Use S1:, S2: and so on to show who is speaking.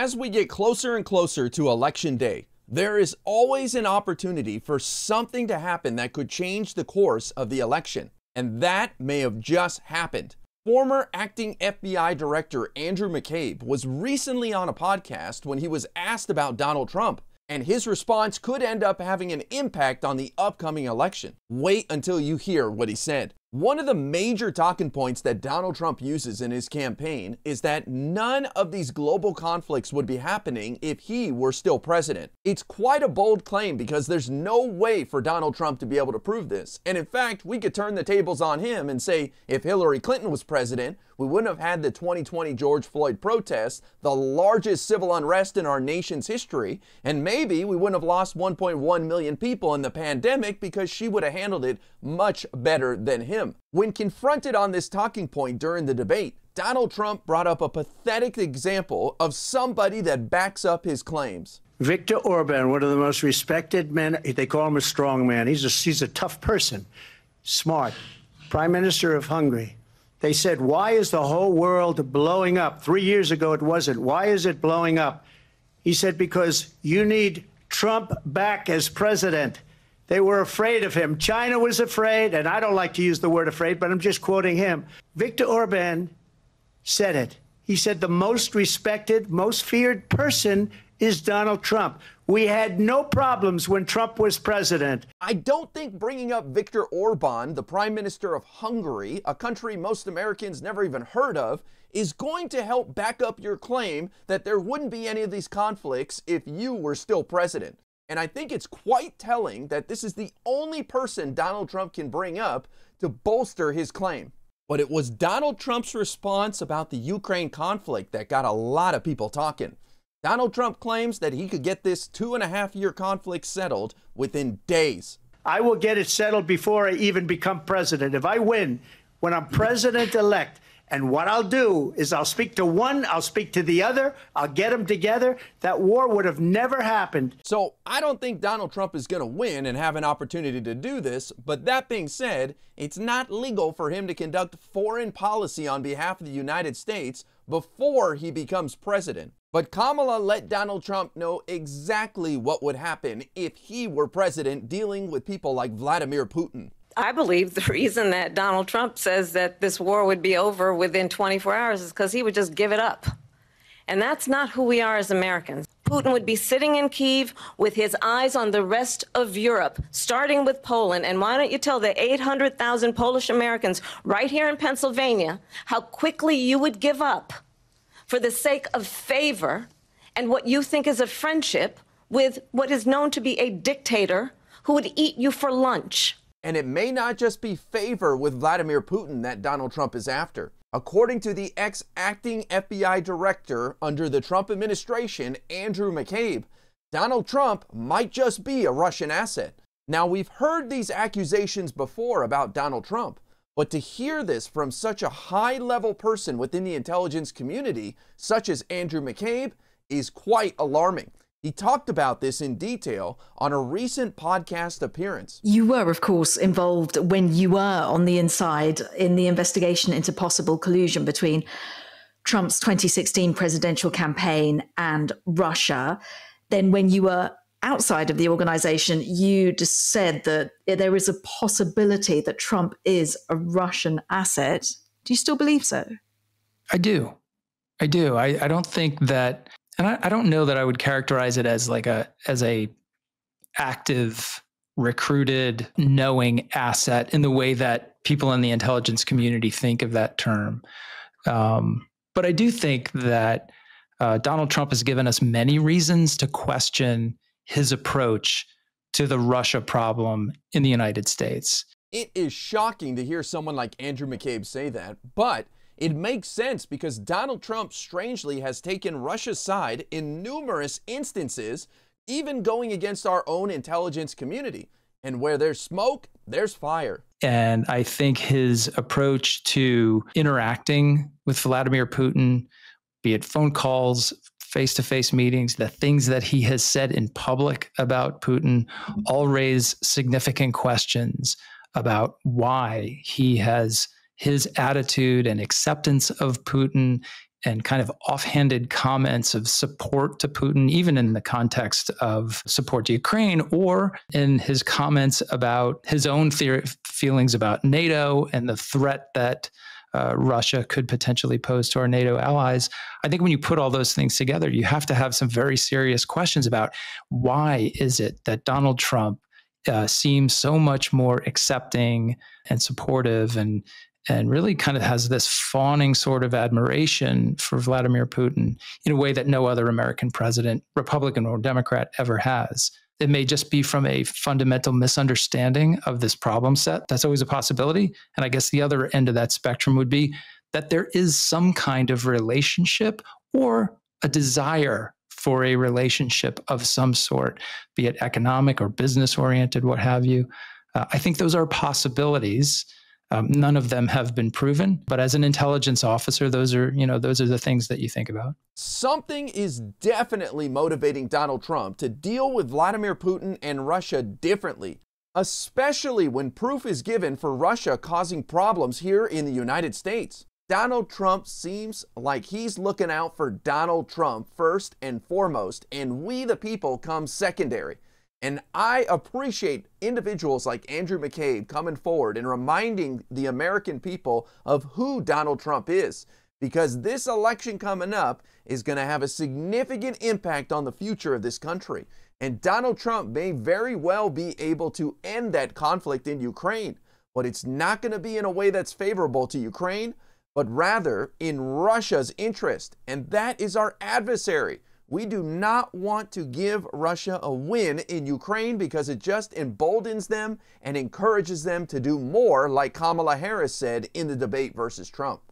S1: As we get closer and closer to Election Day, there is always an opportunity for something to happen that could change the course of the election. And that may have just happened. Former acting FBI Director Andrew McCabe was recently on a podcast when he was asked about Donald Trump, and his response could end up having an impact on the upcoming election. Wait until you hear what he said. One of the major talking points that Donald Trump uses in his campaign is that none of these global conflicts would be happening if he were still president. It's quite a bold claim because there's no way for Donald Trump to be able to prove this. And in fact, we could turn the tables on him and say if Hillary Clinton was president, we wouldn't have had the 2020 George Floyd protests, the largest civil unrest in our nation's history, and maybe we wouldn't have lost 1.1 million people in the pandemic because she would have handled it much better than him. When confronted on this talking point during the debate, Donald Trump brought up a pathetic example of somebody that backs up his claims.
S2: Viktor Orban, one of the most respected men, they call him a strong man. He's a tough person, smart, Prime Minister of Hungary. They said, why is the whole world blowing up? 3 years ago, it wasn't. Why is it blowing up? He said, because you need Trump back as president. They were afraid of him. China was afraid, and I don't like to use the word afraid, but I'm just quoting him. Viktor Orban said it. He said the most respected, most feared person is Donald Trump. We had no problems when Trump was president.
S1: I don't think bringing up Viktor Orban, the Prime Minister of Hungary, a country most Americans never even heard of, is going to help back up your claim that there wouldn't be any of these conflicts if you were still president. And I think it's quite telling that this is the only person Donald Trump can bring up to bolster his claim. But it was Donald Trump's response about the Ukraine conflict that got a lot of people talking. Donald Trump claims that he could get this 2.5-year conflict settled within days.
S2: I will get it settled before I even become president. If I win, when I'm president-elect, and what I'll do is I'll speak to one, I'll speak to the other, I'll get them together. That war would have never happened.
S1: So I don't think Donald Trump is going to win and have an opportunity to do this. But that being said, it's not legal for him to conduct foreign policy on behalf of the United States before he becomes president. But Kamala let Donald Trump know exactly what would happen if he were president dealing with people like Vladimir Putin.
S3: I believe the reason that Donald Trump says that this war would be over within 24 hours is because he would just give it up. And that's not who we are as Americans. Putin would be sitting in Kyiv with his eyes on the rest of Europe, starting with Poland. And why don't you tell the 800,000 Polish Americans right here in Pennsylvania how quickly you would give up for the sake of favor and what you think is a friendship with what is known to be a dictator who would eat you for lunch.
S1: And it may not just be favor with Vladimir Putin that Donald Trump is after. According to the ex-acting FBI director under the Trump administration, Andrew McCabe, Donald Trump might just be a Russian asset. Now, we've heard these accusations before about Donald Trump, but to hear this from such a high-level person within the intelligence community, such as Andrew McCabe, is quite alarming. He talked about this in detail on a recent podcast appearance.
S4: You were, of course, involved when you were on the inside in the investigation into possible collusion between Trump's 2016 presidential campaign and Russia. Then when you were outside of the organization, you just said that there is a possibility that Trump is a Russian asset. Do you still believe so?
S5: I do. I don't think that... And I don't know that I would characterize it as as a active, recruited, knowing asset in the way that people in the intelligence community think of that term. But I do think that Donald Trump has given us many reasons to question his approach to the Russia problem in the United States.
S1: It is shocking to hear someone like Andrew McCabe say that, but it makes sense because Donald Trump strangely has taken Russia's side in numerous instances, even going against our own intelligence community. And where there's smoke, there's fire.
S5: And I think his approach to interacting with Vladimir Putin, be it phone calls, face-to-face meetings, the things that he has said in public about Putin, all raise significant questions about why his attitude and acceptance of Putin and kind of offhanded comments of support to Putin, even in the context of support to Ukraine, or in his comments about his own feelings about NATO and the threat that Russia could potentially pose to our NATO allies. I think when you put all those things together, you have to have some very serious questions about why is it that Donald Trump seems so much more accepting and supportive and really kind of has this fawning sort of admiration for Vladimir Putin in a way that no other American president, Republican or Democrat, ever has. It may just be from a fundamental misunderstanding of this problem set. That's always a possibility. And I guess the other end of that spectrum would be that there is some kind of relationship or a desire for a relationship of some sort, be it economic or business oriented, what have you. I think those are possibilities. None of them have been proven, but as an intelligence officer, those are the things that you think about.
S1: Something is definitely motivating Donald Trump to deal with Vladimir Putin and Russia differently, especially when proof is given for Russia causing problems here in the United States. Donald Trump seems like he's looking out for Donald Trump first and foremost, and we the people come secondary. And I appreciate individuals like Andrew McCabe coming forward and reminding the American people of who Donald Trump is, because this election coming up is going to have a significant impact on the future of this country. And Donald Trump may very well be able to end that conflict in Ukraine, but it's not going to be in a way that's favorable to Ukraine, but rather in Russia's interest. And that is our adversary. We do not want to give Russia a win in Ukraine because it just emboldens them and encourages them to do more, like Kamala Harris said in the debate versus Trump.